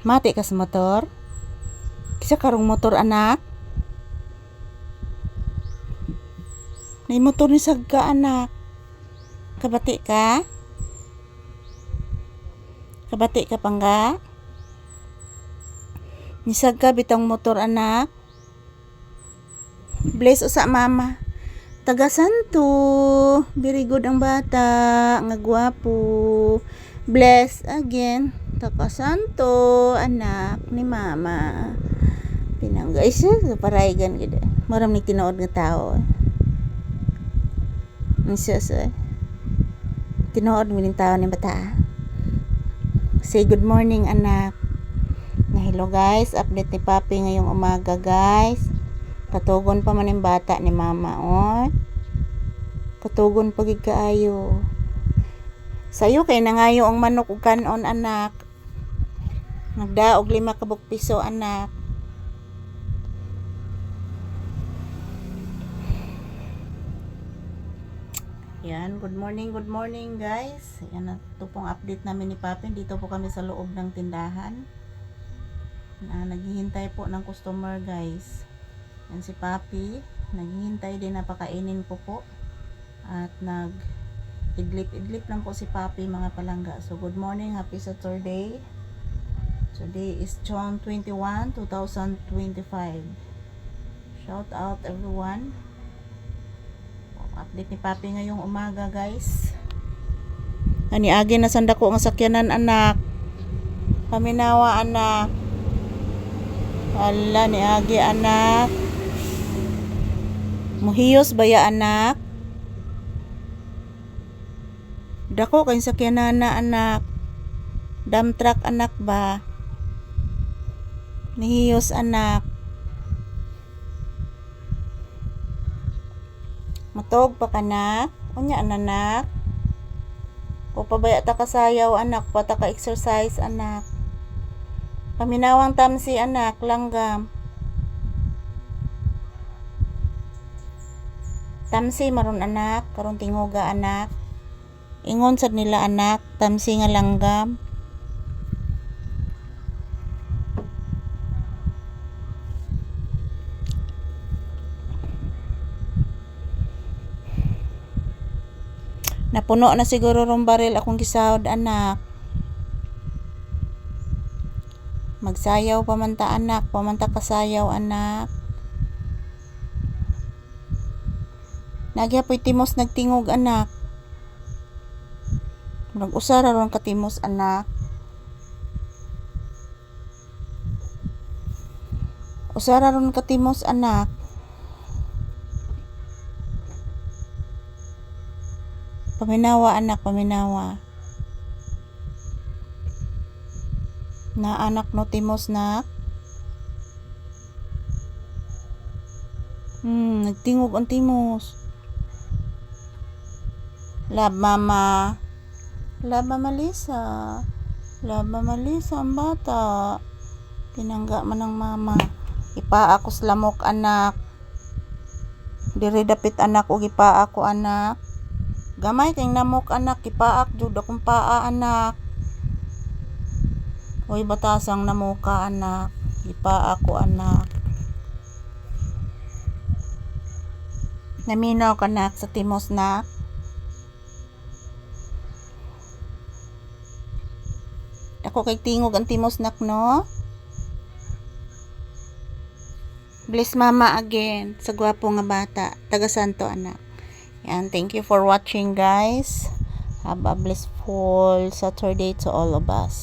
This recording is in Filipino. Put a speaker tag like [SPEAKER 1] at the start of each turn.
[SPEAKER 1] Mati ka sa motor? Kisa karong motor anak? Nay motor ni sagka anak. Kabati ka? Kabati ka pangga? Nisag ka bitang motor anak? Bless usa mama. Taga Santo. Very good ang bata. Nga gwapo. Bless again. Taga Santo. Anak ni mama. Pinanggay siya. Paraygan gida. Maram ni tinood nga tao. Siya. Tinood mo ng tao ni bata. Say good morning anak. Na hello guys. Update ni Papi ngayong umaga guys. Katugon pa man yung bata ni mama, oh. Katugon pagig kaayo. Sayo kay nangayo ang manok ug kanon anak. Nagdaog 5 kabuk piso anak. Yan, good morning guys. Yan na ito pong update namin ni Papi. Dito po kami sa loob ng tindahan. Naghihintay po ng customer guys. Yan si Papi, naghihintay din na pakainin ko po. At idlip lang po si Papi mga palangga. So good morning, happy Saturday. Today is June 21, 2025. Shout out everyone. Update ni Papi ngayong umaga guys. Ani agi na sanda ko ang sakyanan anak. Paminawa anak. Hala ni agi anak. Muhiyos baya anak. Dako kay sakyanan na anak. Dump truck anak ba? Nihiyos anak. Matog pa kanak? Unya anak? O pabaya ta kasayaw anak, pata ka exercise anak. Paminawang tamsi anak, langgam. Tamsi maron anak, karon tinguga anak. Ingon sad nila anak, tamsi nga langgam. Napuno na siguro rong baril akong gisahod anak. Magsayaw pamanta anak, pamanta kasayaw anak. Nagyapoy timos nagtingog anak. Nag-usara ron katimos anak. Usara ron katimos anak. Paminawa anak, paminawa. Na anak no timos nak. Nagtingog ang timos. Love mama. Love mama Lisa. Love mama Lisa ang bata. Pinangga man ng mama. Ipaa ko sa lamok anak. Diri dapit anak o ipaa ko anak. Gamay kay namok anak, ipaak jud akong paa anak. Hoy batasang namuka anak. Ipaa ko anak. Naminaw ka anak sa timos nak. Ako kay tingog ang timos nak no. Bless mama again sa gwapo nga bata. Taga Santo anak. Yan, thank you for watching guys. Have a blissful Saturday to all of us.